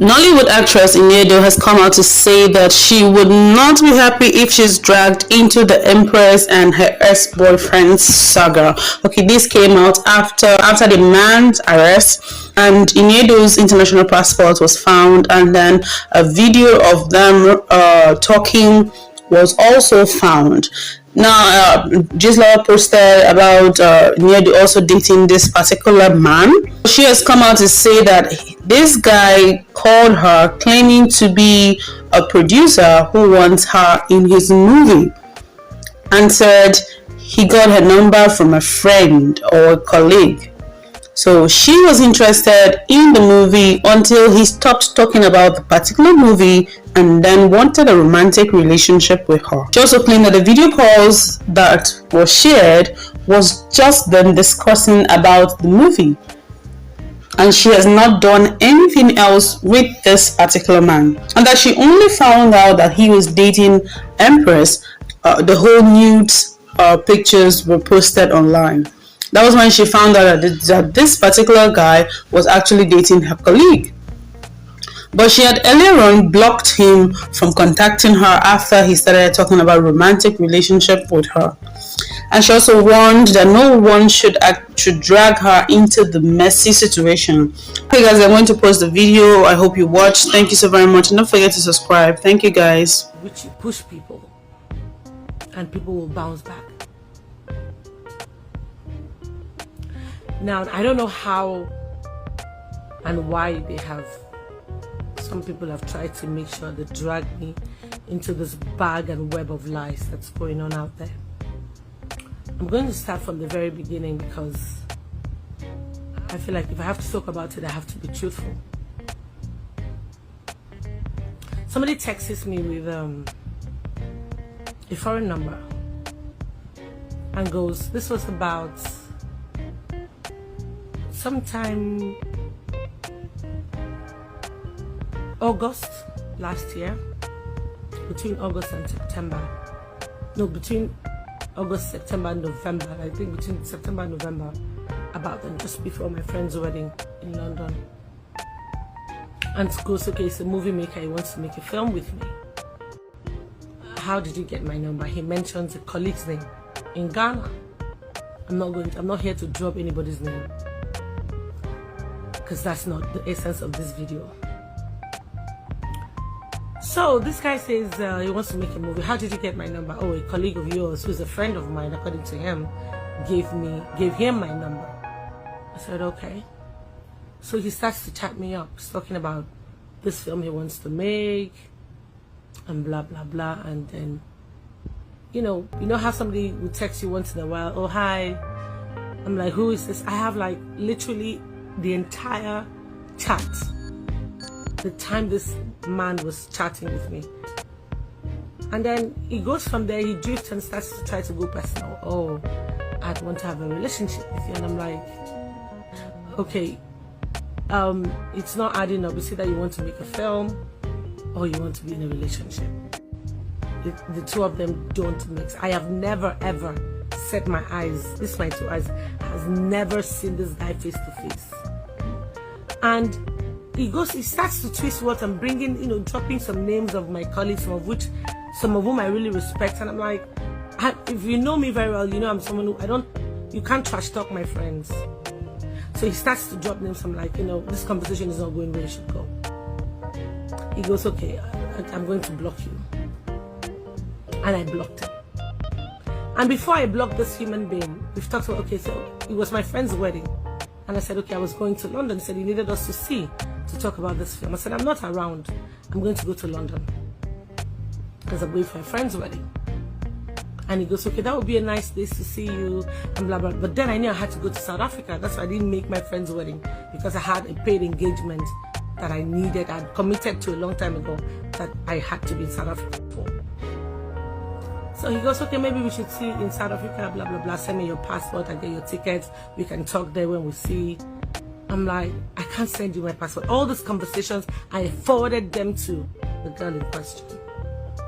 Nollywood actress Iniedo has come out to say that she would not be happy if she's dragged into the Empress and her ex-boyfriend's saga. Okay, this came out after the man's arrest, and Iniedo's international passport was found, and then a video of them talking was also found. Now, Gisela posted about Niedo also dating this particular man. She has come out to say that this guy called her claiming to be a producer who wants her in his movie, and said he got her number from a friend or a colleague. So she was interested in the movie until he stopped talking about the particular movie and then wanted a romantic relationship with her. She also claimed that the video calls that were shared was just them discussing about the movie, and she has not done anything else with this particular man, and that she only found out that he was dating Empress. The whole nudes pictures were posted online. That was when she found out that this particular guy was actually dating her colleague. But she had earlier on blocked him from contacting her after he started talking about romantic relationship with her. And she also warned that no one should drag her into the messy situation. Okay guys, I'm going to post the video. I hope you watched. Thank you so very much. And don't forget to subscribe. Thank you guys. Which you push people and people will bounce back. Now, I don't know how and why some people have tried to make sure they drag me into this bag and web of lies that's going on out there. I'm going to start from the very beginning because I feel like if I have to talk about it, I have to be truthful. Somebody texts me with a foreign number and goes, this was about sometime August last year, between August and September. No, between August, September, and November. I think between September and November, about then, just before my friend's wedding in London. And it goes, okay, it's a movie maker, he wants to make a film with me. How did you get my number? He mentions a colleague's name in Ghana. I'm not here to drop anybody's name, because that's not the essence of this video. So this guy says he wants to make a movie. How did you get my number? Oh, a colleague of yours who's a friend of mine, according to him, gave him my number. I said, okay. So he starts to chat me up. He's talking about this film he wants to make and blah blah blah. And then you know how somebody would text you once in a while, oh hi. I'm like, who is this? I have like literally the entire chat, the time this man was chatting with me. And then he goes from there, he drifts and starts to try to go personal. Oh, I'd want to have a relationship with you. And I'm like, okay, it's not adding up. You see that you want to make a film or you want to be in a relationship. The two of them don't mix. I have never ever set my eyes, this is my two eyes, has never seen this guy face to face. And he starts to twist words and bringing, dropping some names of my colleagues, some of whom I really respect. And I'm like, if you know me very well, you know I'm someone who you can't trash talk my friends. So he starts to drop names. I'm like, this conversation is not going where it should go. He goes, okay, I'm going to block you. And I blocked him. And before I blocked this human being, we've talked about, okay, so it was my friend's wedding. And I said, okay, I was going to London. He said he needed us to talk about this film. I said, I'm not around. I'm going to go to London because I'm going for a friend's wedding. And he goes, okay, that would be a nice place to see you, and blah, blah. But then I knew I had to go to South Africa. That's why I didn't make my friend's wedding, because I had a paid engagement that I needed. I'd committed to a long time ago that I had to be in South Africa for. So he goes, okay, maybe we should see in South Africa, blah, blah, blah. Send me your passport, I get your tickets. We can talk there when we see. I'm like, I can't send you my passport. All these conversations, I forwarded them to the girl in question.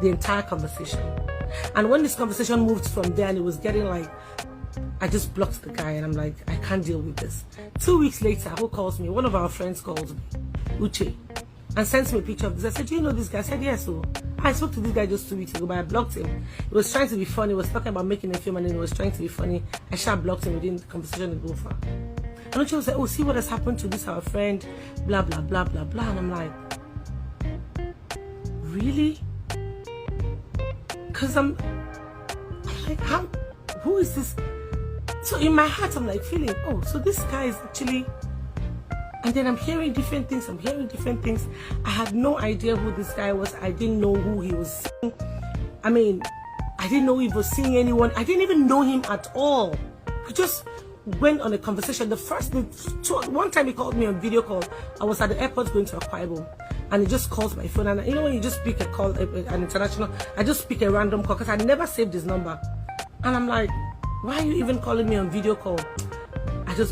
The entire conversation. And when this conversation moved from there and it was getting like, I just blocked the guy and I'm like, I can't deal with this. 2 weeks later, who calls me? One of our friends calls me, Uche. and sent me a picture of this. I said, do you know this guy? I said, yes. So I spoke to this guy just 2 weeks ago, but I blocked him. He was trying to be funny. He was talking about making a film and then he was trying to be funny. I sure blocked him. We didn't, the conversation didn't go far. And she was like, oh, see what has happened to this our friend, blah, blah, blah, blah, blah. And I'm like, really? Because I'm like, how, who is this? So in my heart, I'm like feeling, oh, so this guy is actually, and then I'm hearing different things. I had no idea who this guy was. I didn't know who he was seeing. I mean, I didn't know he was seeing anyone. I didn't even know him at all. We just went on a conversation. One time he called me on video call. I was at the airport going to Akwa Ibom, and he just calls my phone. And you know when you just pick a call, an international, I just pick a random call because I never saved his number. And I'm like, why are you even calling me on video call?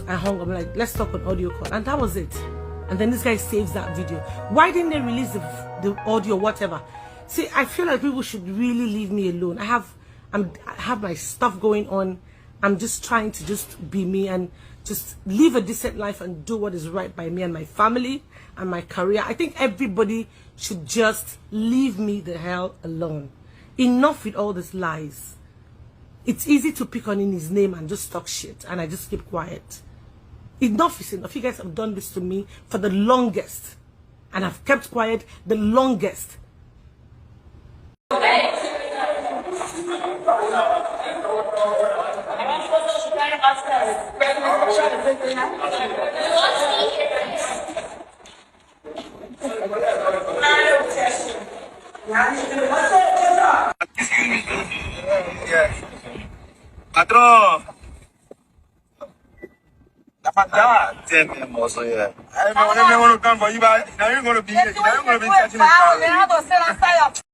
I hung up. I'm like, let's talk on audio call. And that was it. And then this guy saves that video. Why didn't they release the audio, whatever? See, I feel like people should really leave me alone. I have my stuff going on. I'm just trying to just be me and just live a decent life and do what is right by me and my family and my career. I think everybody should just leave me the hell alone. Enough with all these lies. It's easy to pick on in his name and just talk shit, and I just keep quiet. Enough is enough. You guys have done this to me for the longest, and I've kept quiet the longest. Patrón. Damn it, muscle, yeah. I don't know what I'm going to come for you, but now you're going to be here. Now you're going to be touching the car.